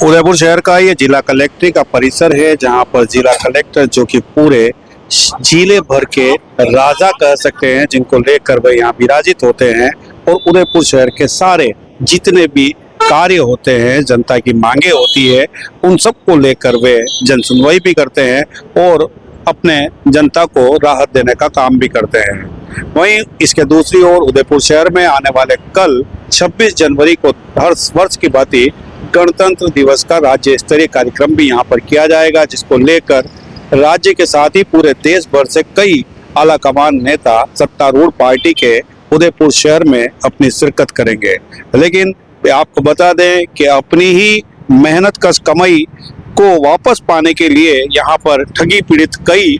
उदयपुर शहर का ये जिला कलेक्ट्रेट का परिसर है, जहां पर जिला कलेक्टर जो कि पूरे जिले भर के राजा कह सकते हैं, जिनको लेकर वे यहाँ विराजित होते हैं और उदयपुर शहर के सारे जितने भी कार्य होते हैं, जनता की मांगे होती है, उन सबको लेकर वे जनसुनवाई भी करते हैं और अपने जनता को राहत देने का काम भी करते हैं। वहीं इसके दूसरी ओर उदयपुर शहर में आने वाले कल 26 जनवरी को हर वर्ष की भांति गणतंत्र दिवस का राज्य स्तरीय कार्यक्रम भी यहाँ पर किया जाएगा, जिसको लेकर राज्य के साथ ही पूरे देश भर से कई आला कमान नेता सत्तारूढ़ पार्टी के उदयपुर शहर में अपनी शिरकत करेंगे। लेकिन आपको बता दें कि अपनी ही मेहनत कश कमाई को वापस पाने के लिए यहाँ पर ठगी पीड़ित कई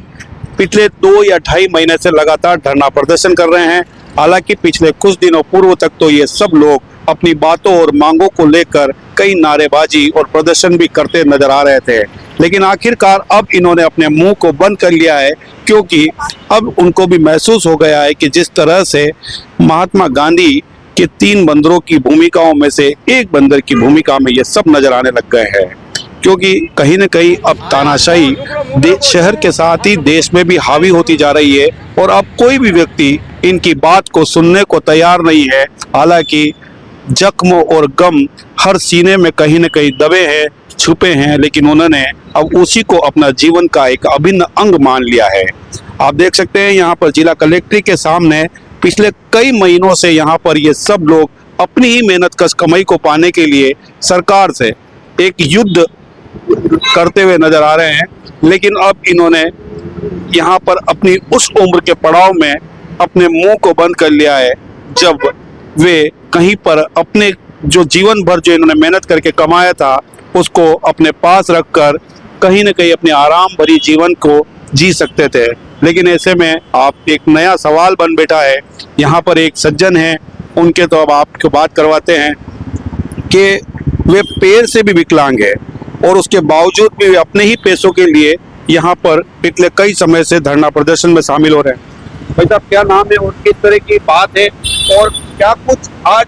पिछले 2 या 2.5 महीने से लगातार धरना प्रदर्शन कर रहे हैं। हालांकि पिछले कुछ दिनों पूर्व तक तो ये सब लोग अपनी बातों और मांगों को लेकर कई नारेबाजी और प्रदर्शन भी करते नजर आ रहे थे, लेकिन आखिरकार अब इन्होंने अपने मुंह को बंद कर लिया है, क्योंकि अब उनको भी महसूस हो गया है कि जिस तरह से महात्मा गांधी के 3 बंदरों की भूमिकाओं में से एक बंदर की भूमिका में ये सब नजर आने लग गए हैं। क्योंकि कहीं न कहीं अब तानाशाही शहर के साथ ही देश में भी हावी होती जा रही है और अब कोई भी व्यक्ति इनकी बात को सुनने को तैयार नहीं है। हालांकि जख्म और गम हर सीने में कहीं न कहीं दबे हैं, छुपे हैं, लेकिन उन्होंने अब उसी को अपना जीवन का एक अभिन्न अंग मान लिया है। आप देख सकते हैं यहाँ पर जिला कलेक्ट्रेट के सामने पिछले कई महीनों से यहाँ पर ये सब लोग अपनी ही मेहनत कश कमाई को पाने के लिए सरकार से एक युद्ध करते हुए नजर आ रहे हैं। लेकिन अब इन्होंने यहाँ पर अपनी उस उम्र के पड़ाव में अपने मुंह को बंद कर लिया है, जब वे कहीं पर अपने जो जीवन भर जो इन्होंने मेहनत करके कमाया था उसको अपने पास रखकर कहीं न कहीं अपने आराम भरी जीवन को जी सकते थे। लेकिन ऐसे में आप एक नया सवाल बन बैठा है। यहाँ पर एक सज्जन हैं, उनके तो अब आपको बात करवाते हैं कि वे पैर से भी विकलांग है और उसके बावजूद भी वे अपने ही पैसों के लिए यहाँ पर पिछले कई समय से धरना प्रदर्शन में शामिल हो रहे हैं। भाई साहब, क्या नाम है और किस तरह की बात है और क्या कुछ आज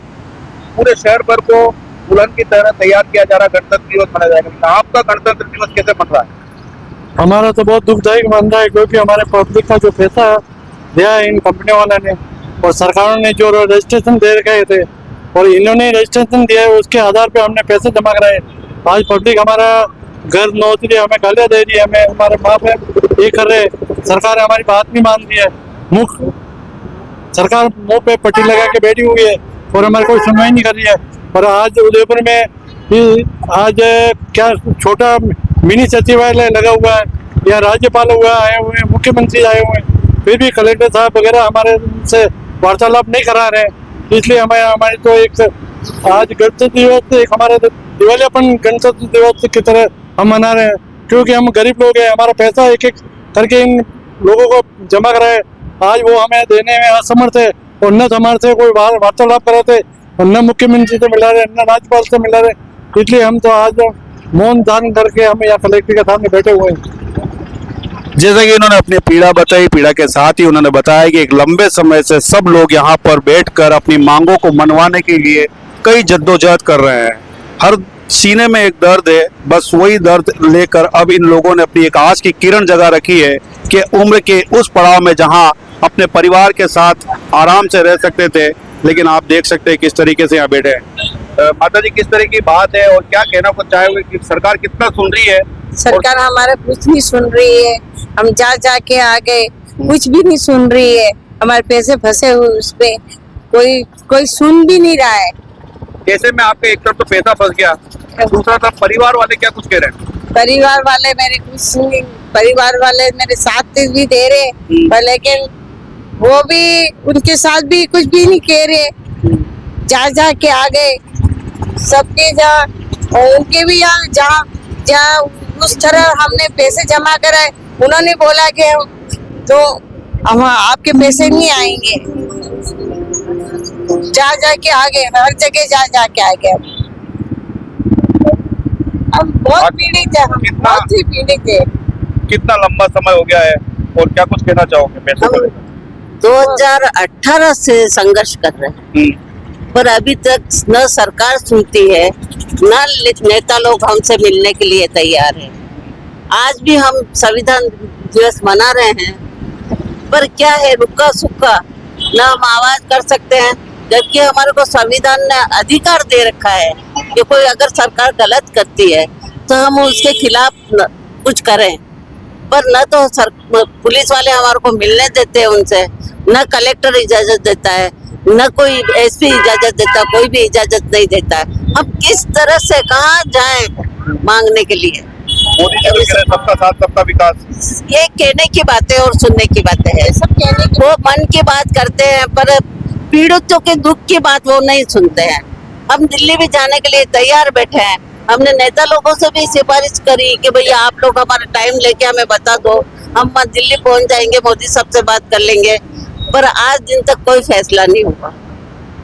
पूरे शहर भर को दुल्हन की तरह तैयार किया जा रहा गणतंत्र दिवस मनाया जाएगा? आपका गणतंत्र दिवस कैसे मन रहा है? हमारा तो बहुत दुखदायक मन रहा है, क्योंकि हमारे पब्लिक का जो पैसा दिया है इन कंपनी वालों ने और सरकारों ने जो रजिस्ट्रेशन दे रखे थे और इन्होंने रजिस्ट्रेशन दिया है, उसके आधार पे हमने पैसे जमा कराए। आज पब्लिक हमारा घर नौकरी हमें गालियाँ दे रही है, हमें हमारे माँ बाप ये कर रहे, सरकार हमारी बात नहीं मान रही है। सरकार मुंह पे पट्टी लगा के बैठी हुई है और हमारे कोई सुनवाई नहीं कर रही है। और आज उदयपुर में आज क्या छोटा मिनी सचिवालय लगा हुआ है, या राज्यपाल हुआ आए हुए हैं, मुख्यमंत्री आए हुए हैं, फिर भी कलेक्टर साहब वगैरह हमारे से वार्तालाप नहीं करा रहे हैं। इसलिए हमारी तो एक आज गणतंत्र दिवस एक हमारे दिवालियापन गणतंत्र दिवस की तरह हम मना रहे हैं, क्योंकि हम गरीब लोग हैं। हमारा पैसा एक एक करके इन लोगों को जमा कराए, आज वो हमें देने में असमर्थ है और न हमारे से कोई वार्तालाप कराते और न मुख्यमंत्री से मिला रहे, न राज्यपाल से मिला रहे। इसलिए हम तो आज मौन धारण करके हम यहाँ कलेक्टर के सामने बैठे हुए हैं। जैसा कि उन्होंने अपनी पीड़ा बताई, पीड़ा के साथ ही उन्होंने बताया कि एक लंबे समय से सब लोग यहाँ पर बैठकर अपनी मांगों को मनवाने के लिए कई जद्दोजहद कर रहे हैं। हर सीने में एक दर्द है, बस वही दर्द लेकर अब इन लोगों ने अपनी एक आस की किरण जगा रखी है कि उम्र के उस पड़ाव में जहां अपने परिवार के साथ आराम से रह सकते थे, लेकिन आप देख सकते हैं किस तरीके से यहाँ बैठे हैं। माता जी, किस तरह की बात है और क्या कहना को चाहोगे कि सरकार कितना सुन रही है? सरकार हमारा कुछ नहीं सुन रही है, हम जा के आ गए, कुछ भी नहीं सुन रही है। हमारे पैसे फंसे हुए उस पे कोई सुन भी नहीं रहा है। ऐसे में आपके एक तरफ तो पैसा फंस गया, दूसरा तरफ परिवार वाले क्या कुछ कह रहे हैं? परिवार वाले मेरे कुछ नहीं, परिवार वाले मेरे साथ भी दे रहे पर लेकिन वो भी उनके साथ भी कुछ भी नहीं कह रहे। जा के आ गए सबके जहाँ और उनके भी यहाँ जहाँ उस तरह हमने पैसे जमा कराए, उन्होंने बोला कि तो हम आपके पैसे नहीं आएंगे। जा के आ गए, हर जगह जा के आ गए। हम बहुत पीड़ित है, हम बहुत ही पीड़ित है। कितना लंबा समय हो गया है और क्या कुछ कहना चाहोगे पैसे को लेकर? 2018 से संघर्ष कर रहे हैं, पर अभी तक न सरकार सुनती है न नेता लोग हमसे मिलने के लिए तैयार है। आज भी हम संविधान दिवस मना रहे हैं, पर क्या है, रुका सुक्का न हम आवाज कर सकते हैं, जबकि हमारे को संविधान ने अधिकार दे रखा है कि कोई अगर सरकार गलत करती है तो हम उसके खिलाफ कुछ करें, पर न तो पुलिस वाले हमारे को मिलने देते हैं उनसे, न कलेक्टर इजाजत देता है, न कोई एसपी इजाजत देता, कोई भी इजाजत नहीं देता है। हम किस तरह से कहाँ जाएं मांगने के लिए? मोदी जी भी कह रहे हैं, सबका साथ सबका विकास। ये कहने की बातें और सुनने की बातें हैं, सब कहने की, वो मन की बात करते हैं, पर पीड़ितों के दुख की बात वो नहीं सुनते हैं। हम दिल्ली भी जाने के लिए तैयार बैठे हैं। हमने नेता लोगों से भी सिफारिश करी कि भैया आप लोग हमारा टाइम लेके हमें बता दो, हम दिल्ली पहुंच जाएंगे, मोदी साहब से बात कर लेंगे, पर आज दिन तक कोई फैसला नहीं हुआ।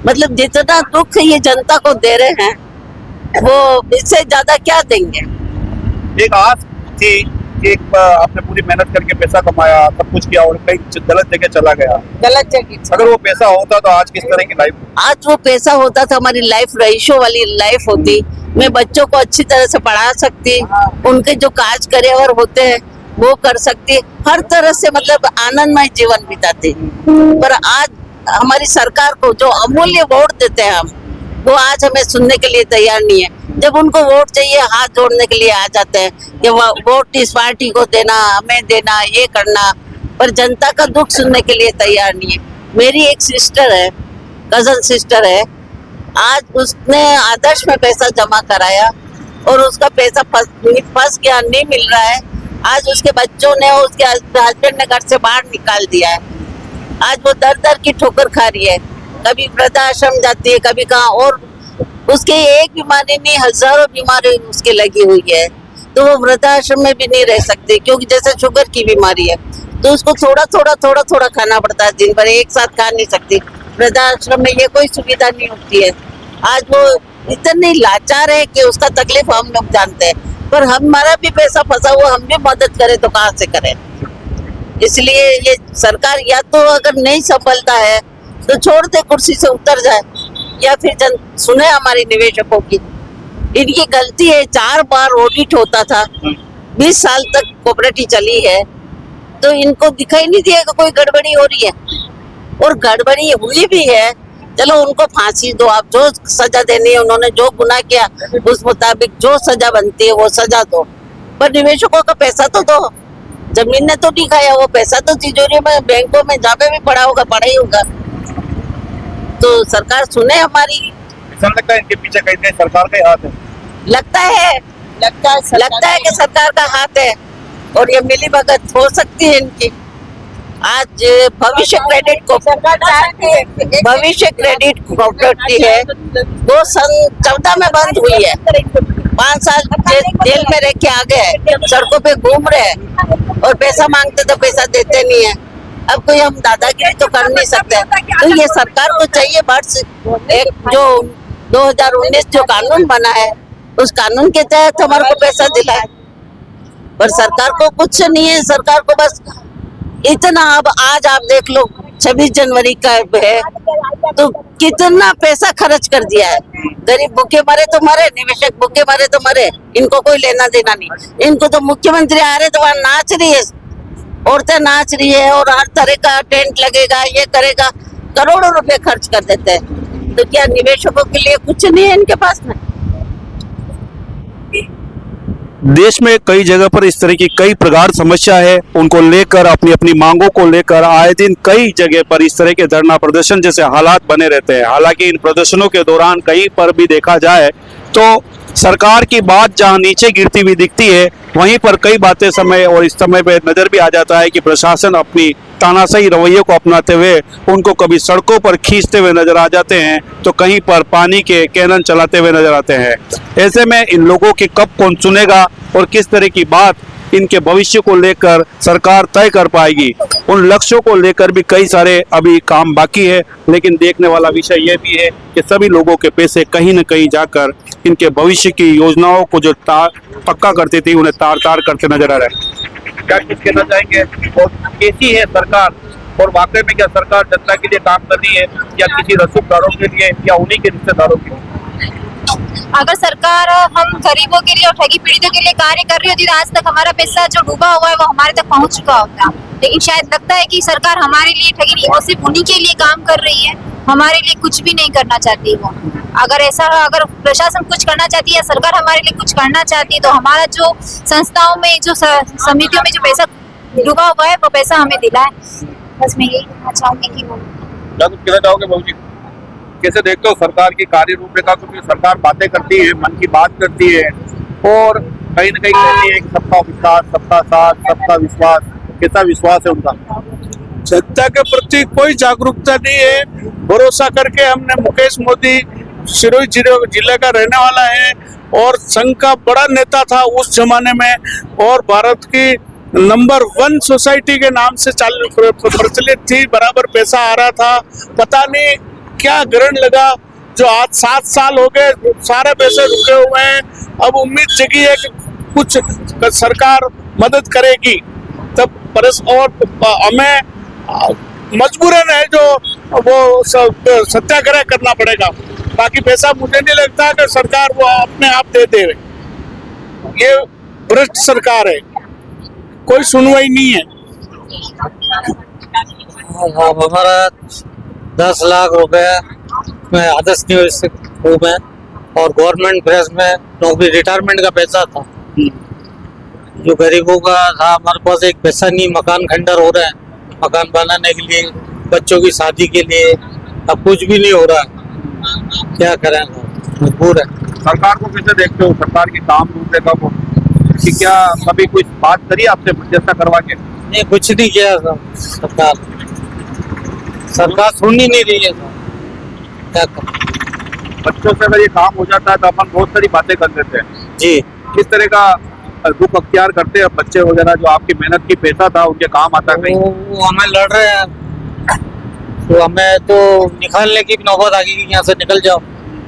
मतलब जितना दुख ये जनता को दे रहे हैं, वो इससे ज्यादा क्या देंगे? एक आस थी कि आपने पूरी मेहनत करके पैसा कमाया, सब कुछ किया और कहीं गलत जगह चला गया। गलत जगह, अगर वो पैसा होता तो आज किस तरह की लाइफ? आज वो पैसा होता तो हमारी लाइफ रईशों वाली लाइफ होती। मैं बच्चों को अच्छी तरह से पढ़ा सकती, उनके जो काज करियर होते हैं वो कर सकती, हर तरह से मतलब आनंदमय जीवन बिताती। पर आज हमारी सरकार को जो अमूल्य वोट देते हैं हम, वो आज हमें सुनने के लिए तैयार नहीं है। जब उनको वोट चाहिए, हाथ जोड़ने के लिए आ जाते हैं कि वोट इस पार्टी को देना, हमें देना, ये करना, पर जनता का दुख सुनने के लिए तैयार नहीं है। मेरी एक सिस्टर है, कजन सिस्टर है, आज उसने आदर्श में पैसा जमा कराया और उसका पैसा फंस गया, नहीं मिल रहा है। आज उसके बच्चों ने, उसके हस्बैंड ने घर से बाहर निकाल दिया है। आज वो दर दर की ठोकर खा रही है, कभी वृद्धाश्रम जाती है, कभी कहाँ, और उसके एक बीमारी नहीं, हजारों बीमारी उसके लगी हुई है, तो वो वृद्धाश्रम में भी नहीं रह सकती, क्योंकि जैसे शुगर की बीमारी है तो उसको थोड़ा थोड़ा खाना पड़ता है, दिन भर एक साथ खा नहीं सकती। वृद्धाश्रम में ये कोई सुविधा नहीं होती है। आज वो इतनी लाचार है कि उसका तकलीफ हम लोग जानते हैं, पर हमारा भी पैसा फंसा हुआ, हम भी मदद करें तो कहाँ से करें? इसलिए ये सरकार या तो अगर नहीं संभलता है तो छोड़ दे, कुर्सी से उतर जाए, या फिर सुने हमारी निवेशकों की। इनकी गलती है, 4 बार ऑडिट होता था, 20 साल तक कोऑपरेटिव चली है, तो इनको दिखाई नहीं दिया कि कोई गड़बड़ी हो रही है, और गड़बड़ी हुई भी है। चलो उनको फांसी दो, आप जो सजा देनी है, उन्होंने जो गुनाह किया उस मुताबिक जो सजा बनती है वो सजा दो, पर निवेशकों का पैसा तो दो। जमीन ने तो नहीं खाया, वो पैसा तो तिजोरी में, बैंकों में जहाँ पे भी पड़ा होगा, पड़ा ही होगा। तो सरकार सुने हमारी। ऐसा लगता है इनके पीछे कहीं ना सरकार का ही हाथ है। लगता है कि सरकार का हाथ है, और ये मिली भगत हो सकती है इनकी। आज भविष्य क्रेडिट कोऑपरेटिव है, वो सन 14 में बंद हुई है, 5 साल जेल में रह के आ गए, सड़कों पे घूम रहे हैं, और पैसा मांगते तो पैसा देते नहीं है। अब कोई हम दादागिरी तो कर नहीं सकते, तो ये सरकार को चाहिए एक जो 2019 जो कानून बना है, उस कानून के तहत हमारे को पैसा दिलाए, पर सरकार को कुछ नहीं है। सरकार को बस इतना, अब आज आप देख लो 26 जनवरी का है, तो कितना पैसा खर्च कर दिया है। गरीब भूखे मरे तो मरे, निवेशक भूखे मरे तो मरे, इनको कोई लेना देना नहीं। इनको तो मुख्यमंत्री आ रहे तो वहाँ नाच रही है, औरतें नाच रही है, और हर तरह का टेंट लगेगा, ये करेगा, करोड़ों रुपए खर्च कर देते हैं। तो क्या निवेशकों के लिए कुछ नहीं है इनके पास में? देश में कई जगह पर इस तरह की कई प्रगाढ़ समस्या है, उनको लेकर अपनी अपनी मांगों को लेकर आए दिन कई जगह पर इस तरह के धरना प्रदर्शन जैसे हालात बने रहते हैं। हालांकि इन प्रदर्शनों के दौरान कहीं पर भी देखा जाए तो सरकार की बात जहां नीचे गिरती हुई दिखती है, वहीं पर कई बातें समय और इस समय पे नजर भी आ जाता है कि प्रशासन अपनी तानाशाही रवैये को अपनाते हुए उनको कभी सड़कों पर खींचते हुए नजर आ जाते हैं, तो कहीं पर पानी के कैनन चलाते हुए नजर आते हैं। ऐसे में इन लोगों की कब कौन सुनेगा और किस तरह की बात इनके भविष्य को लेकर सरकार तय कर पाएगी? उन लक्ष्यों को लेकर भी कई सारे अभी काम बाकी है, लेकिन देखने वाला विषय यह भी है कि सभी लोगों के पैसे कहीं न कहीं जाकर इनके भविष्य की योजनाओं को जो पक्का करती थी, उन्हें तार तार करते नजर आ रहे हैं। क्या कुछ कहना चाहेंगे, और कैसी है सरकार, और वाकई में क्या सरकार जनता के लिए काम कर रही है, या किसी रसूखदारों के लिए, या उन्हीं के रिश्तेदारों के लिए? अगर सरकार हम गरीबों के लिए और ठगी पीड़ितों के लिए कार्य कर रही होती तो आज तक हमारा पैसा जो डूबा हुआ है वो हमारे तक पहुंच चुका होता। लेकिन शायद लगता है कि सरकार हमारे लिए ठगी नहीं, वो सिर्फ उन्हीं के लिए काम कर रही है, हमारे लिए कुछ भी नहीं करना चाहती वो। अगर प्रशासन कुछ करना चाहती है या सरकार हमारे लिए कुछ करना चाहती है तो हमारा जो संस्थाओं में जो समितियों में जो पैसा डूबा हुआ है वो पैसा हमें दिलाए। बस मैं यही कहना चाहूंगी कि वो क्या कुछ कहना चाहोगे बहू जी? कैसे देखते हो सरकार की कार्य रूपरेखा? क्योंकि सरकार बातें करती है, मन की बात करती है और कहीं ना कहीं कहती है कि सबका विकास, सबका साथ, सबका विश्वास। कैसा विश्वास है उनका? जनता के प्रति कोई जागरूकता नहीं है। भरोसा करके हमने मुकेश मोदी सिरोही जिले का रहने वाला है और संघ का बड़ा नेता था उस जमाने में और भारत की नंबर 1 सोसाइटी के नाम से प्रचलित थी, बराबर पैसा आ रहा था। पता नहीं क्या ग्रहण लगा जो आज 7 साल हो गए सारे पैसे रुके हुए हैं। अब उम्मीद जगी है कि कुछ सरकार मदद करेगी तब और हमें मजबूरन है जो वो सत्याग्रह करना पड़ेगा। बाकी पैसा मुझे नहीं लगता कि सरकार वो अपने आप दे दे। ये भ्रष्ट सरकार है, कोई सुनवाई नहीं है। हमारा 10 लाख रुपए में आदर्श निवेशक हूँ मैं और गवर्नमेंट प्रेस में नौकरी रिटायरमेंट का पैसा था जो गरीबों का था। हमारे पास एक पैसा नहीं, मकान खंडर हो रहा है मकान बनाने के लिए, बच्चों की शादी के लिए, अब कुछ भी नहीं हो रहा है। क्या करें, मजबूर है। सरकार को कैसे देखते हो? सरकार की काम रूपरेखा को कि क्या कभी कोई बात करी आपसे मध्यस्थता करवा के? नहीं, कुछ नहीं किया सरकार सुन ही नहीं रही है। क्या करें? बच्चों से अगर ये काम हो जाता है तो अपन बहुत सारी बातें कर देते हैं जी। किस तरह का रुख अख्तियार करते हैं बच्चे वगैरह जो आपकी मेहनत की पैसा था उनके काम आता है? वो हमें लड़ रहे हैं तो हमें तो निकालने की नौबत आ गई कि यहाँ से निकल जाओ,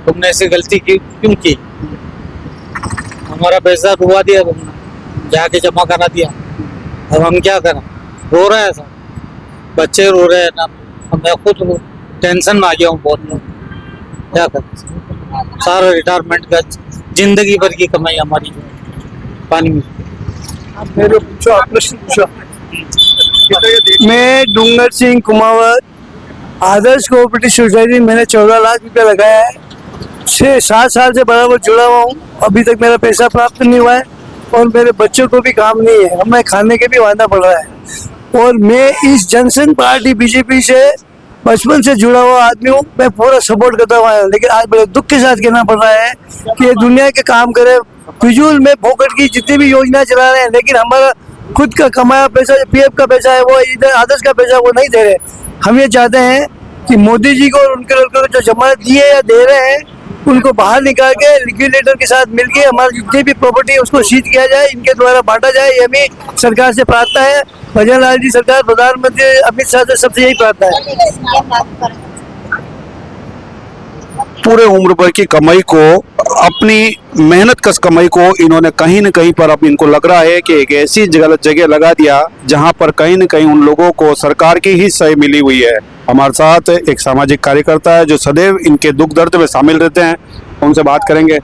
तुमने ऐसी गलती क्यों की? हमारा पैसा डुबा दिया तुमने, जाके जमा करा दिया। अब हम क्या करें? रो रहे हैं सब, बच्चे रो रहे हैं ना, मैं खुद टेंशन में आ गया हूँ बहुत। क्या करें? सारा रिटायरमेंट का जिंदगी भर की कमाई हमारी पानी में। मेरे पूछो, प्रश्न पूछो। मैं डूंगर सिंह कुमावत, आदर्श कोऑपरेटिव सोसाइटी मैंने 14 लाख रुपया लगाया है। 6-7 साल से बराबर जुड़ा हुआ हूँ, अभी तक मेरा पैसा प्राप्त नहीं हुआ है और मेरे बच्चों को भी काम नहीं है, हमें खाने के भी वादा पड़ रहा है। और मैं इस जनसंघ पार्टी बीजेपी से बचपन से जुड़ा हुआ आदमी हूँ, मैं पूरा सपोर्ट करता हुआ हूँ। लेकिन आज बड़े दुख के साथ कहना पड़ रहा है कि ये दुनिया के काम करे, फिजूल में फोकट की जितनी भी योजना चला रहे हैं, लेकिन हमारा खुद का कमाया पैसा PF का पैसा है वो इधर आदर्श का पैसा वो नहीं दे रहे। हम ये चाहते हैं कि मोदी जी को और उनके लड़कों को जो जमानत दिए या दे रहे हैं उनको बाहर निकाल के लिक्विडेटर के साथ मिलके हमारी जितनी भी प्रॉपर्टी है उसको सीज किया जाए, इनके द्वारा बांटा जाए। ये भी सरकार से प्रार्थना है, भजन लाल जी सरकार, प्रधानमंत्री अमित शाह से सबसे यही प्रार्थना है। पूरे उम्र भर की कमाई को, अपनी मेहनत कश कमाई को इन्होंने कहीं न कहीं पर अब इनको लग रहा है कि एक ऐसी गलत जगह लगा दिया जहां पर कहीं न कहीं उन लोगों को सरकार की ही सही मिली हुई है। हमारे साथ एक सामाजिक कार्यकर्ता है जो सदैव इनके दुख दर्द में शामिल रहते हैं, उनसे बात करेंगे।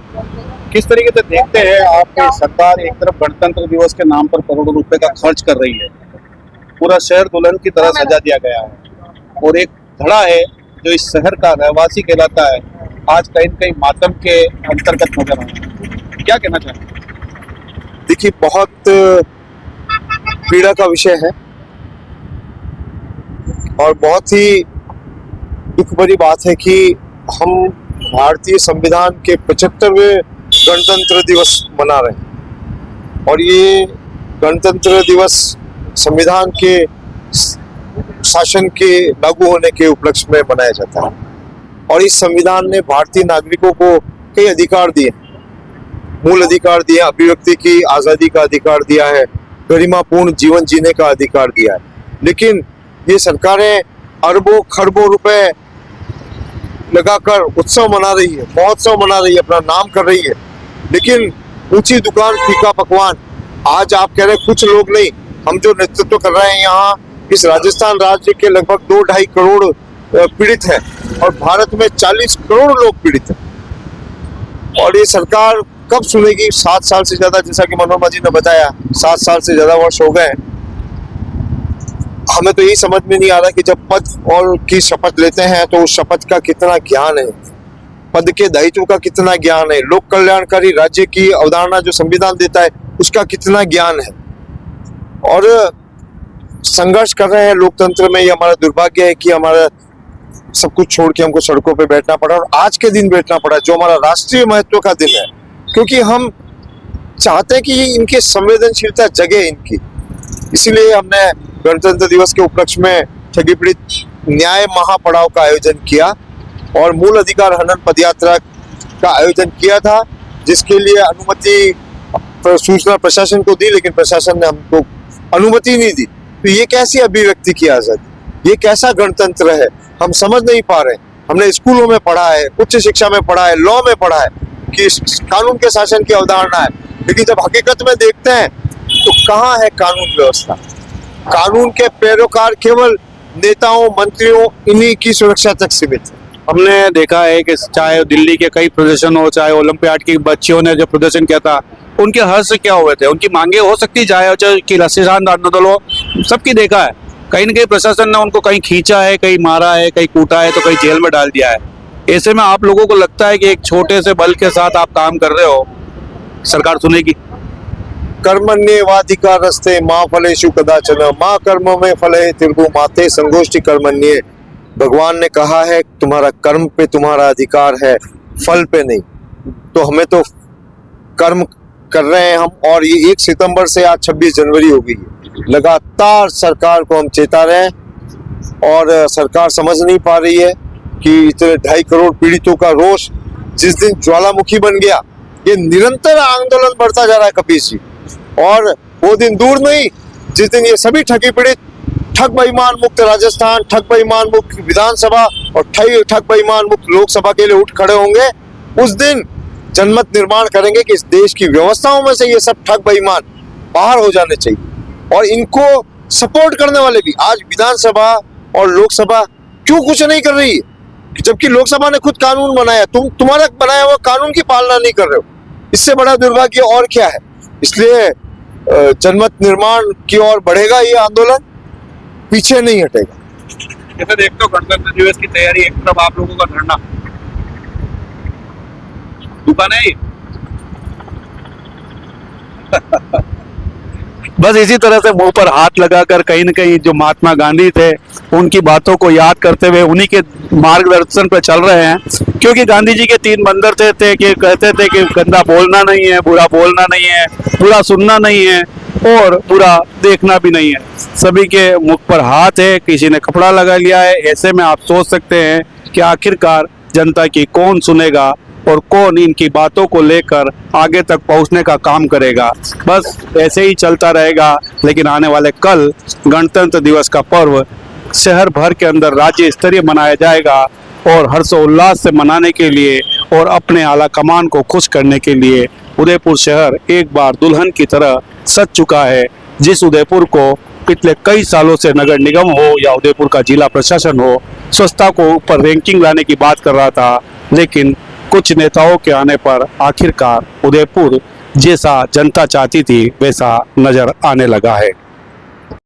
किस तरीके से देखते हैं आपकी सरकार? एक तरफ गणतंत्र दिवस के नाम पर करोड़ों रुपए का खर्च कर रही है, पूरा शहर दुल्हन की तरह सजा दिया गया है और एक धड़ा है जो इस शहर का रहवासी कहलाता है आज कहीं न कहीं मातम के अंतर्गत नजर आ रहा है। क्या कहना चाहेंगे? देखिए, बहुत पीड़ा का विषय है और बहुत ही दुख भरी बात है कि हम भारतीय संविधान के 75वें गणतंत्र दिवस मना रहे हैं और ये गणतंत्र दिवस संविधान के शासन के लागू होने के उपलक्ष्य में मनाया जाता है और इस संविधान ने भारतीय नागरिकों को कई अधिकार दिए, मूल अधिकार दिए, अभिव्यक्ति की आज़ादी का अधिकार दिया है, गरिमापूर्ण जीवन जीने का अधिकार दिया है। लेकिन ये सरकारें अरबों खरबों रुपए लगाकर उत्सव मना रही है, महोत्सव मना रही है, अपना नाम कर रही है, लेकिन ऊंची दुकान फीका पकवान। आज आप कह रहे हैं कुछ लोग नहीं, हम जो नेतृत्व कर रहे हैं यहाँ इस राजस्थान राज्य के लगभग 2-2.5 करोड़ पीड़ित हैं और भारत में 40 करोड़ लोग पीड़ित हैं। और ये सरकार कब सुनेगी? 7 साल से ज्यादा, जैसा कि मनोरमा जी ने बताया, 7 साल से ज्यादा वर्ष हो गए। हमें तो यही समझ में नहीं आ रहा कि जब पद और की शपथ लेते हैं तो उस शपथ का कितना ज्ञान है, पद के दायित्व का कितना ज्ञान है, लोक कल्याणकारी राज्य की अवधारणा जो संविधान देता है उसका कितना ज्ञान है। और संघर्ष कर रहे हैं लोकतंत्र में। ये हमारा दुर्भाग्य है कि हमारा सब कुछ छोड़ के हमको सड़कों पे बैठना पड़ा, और आज के दिन बैठना पड़ा जो हमारा राष्ट्रीय महत्व का दिन है, क्योंकि हम चाहते हैं कि इनकी संवेदनशीलता जगे इनकी। इसीलिए हमने गणतंत्र दिवस के उपलक्ष्य में ठगी पीड़ित न्याय महापड़ाव का आयोजन किया और मूल अधिकार हनन पदयात्रा का आयोजन किया था, जिसके लिए अनुमति सूचना प्रशासन को दी, लेकिन प्रशासन ने हमको अनुमति नहीं दी। तो ये कैसी अभिव्यक्ति की आजादी, ये कैसा गणतंत्र है, हम समझ नहीं पा रहे। हमने स्कूलों में पढ़ा है, उच्च शिक्षा में पढ़ा है, लॉ में पढ़ा है कि कानून के शासन की अवधारणा है, लेकिन जब हकीकत में देखते हैं तो कहाँ है कानून व्यवस्था? कानून के पैरोकार केवल नेताओं, मंत्रियों, इन्हीं की सुरक्षा तक सीमित है। हमने देखा है कि चाहे दिल्ली के कई प्रदर्शन हो, चाहे ओलंपियाड की बच्चियों ने जो प्रदर्शन किया था, उनके हर्ष क्या हुए थे, उनकी मांगे हो सकती चाहे कि लसीशान आंदोलन हो, सबकी देखा है। कहीं न कहीं प्रशासन ने उनको कहीं खींचा है, कहीं मारा है, कहीं कूटा है, तो कहीं जेल में डाल दिया है। ऐसे में आप लोगों को लगता है कि एक छोटे से बल के साथ आप काम कर रहे हो, सरकार सुनेगी? कर्मण्येवाधिकारस्ते मा फलेषु कदाचन मा कर्म में फले तिर्गु माते संगोष्ठी कर्मण्ये। भगवान ने कहा है तुम्हारा कर्म पे तुम्हारा अधिकार है, फल पे नहीं। तो हमें तो कर्म कर रहे हैं हम, और ये 1 सितंबर से आज 26 जनवरी हो गई है। लगातार सरकार को हम चेता रहे हैं और सरकार समझ नहीं पा रही है कि इतने 2.5 करोड़ पीड़ितों का रोष जिस दिन ज्वालामुखी बन गया, ये निरंतर आंदोलन बढ़ता जा रहा है कपीस जी, और वो दिन दूर नहीं जिस दिन ये सभी ठगी पीड़ित ठग बेईमान मुक्त राजस्थान, ठग बेईमान मुक्त विधानसभा और ठग बेईमान मुक्त लोकसभा के लिए उठ खड़े होंगे। उस दिन जनमत निर्माण करेंगे कि इस देश की व्यवस्थाओं में से ये सब ठग बेईमान बाहर हो जाने चाहिए, और इनको सपोर्ट करने वाले भी। आज विधानसभा और लोकसभा क्यों कुछ नहीं कर रही है, जबकि लोकसभा ने खुद कानून बनाया, तुम्हारा बनाया हुआ कानून की पालना नहीं कर रहे हो। इससे बड़ा दुर्भाग्य और क्या है? इसलिए जनमत निर्माण की ओर बढ़ेगा ये आंदोलन, पीछे नहीं हटेगा। जैसे देखते हो गणतंत्र दिवस की तैयारी, एक तरफ आप लोगों का धरना, दुकान है बस इसी तरह से मुंह पर हाथ लगाकर कहीं न कहीं जो महात्मा गांधी थे उनकी बातों को याद करते हुए उन्हीं के मार्गदर्शन पर चल रहे हैं। क्योंकि गांधी जी के 3 बंदर थे कि कहते थे कि गंदा बोलना नहीं है, बुरा बोलना नहीं है, बुरा सुनना नहीं है और बुरा देखना भी नहीं है। सभी के मुख पर हाथ है, किसी ने कपड़ा लगा लिया है। ऐसे में आप सोच सकते हैं कि आखिरकार जनता की कौन सुनेगा और कौन इनकी बातों को लेकर आगे तक पहुंचने का काम करेगा। बस ऐसे ही चलता रहेगा। लेकिन आने वाले कल गणतंत्र दिवस का पर्व शहर भर के अंदर राज्य स्तरीय मनाया जाएगा, और हर्षोल्लास से मनाने के लिए और अपने आला कमान को खुश करने के लिए उदयपुर शहर एक बार दुल्हन की तरह सज चुका है। जिस उदयपुर को पिछले कई सालों से नगर निगम हो या उदयपुर का जिला प्रशासन हो, स्वच्छता को ऊपर रैंकिंग लाने की बात कर रहा था, लेकिन कुछ नेताओं के आने पर आखिरकार उदयपुर जैसा जनता चाहती थी वैसा नजर आने लगा है।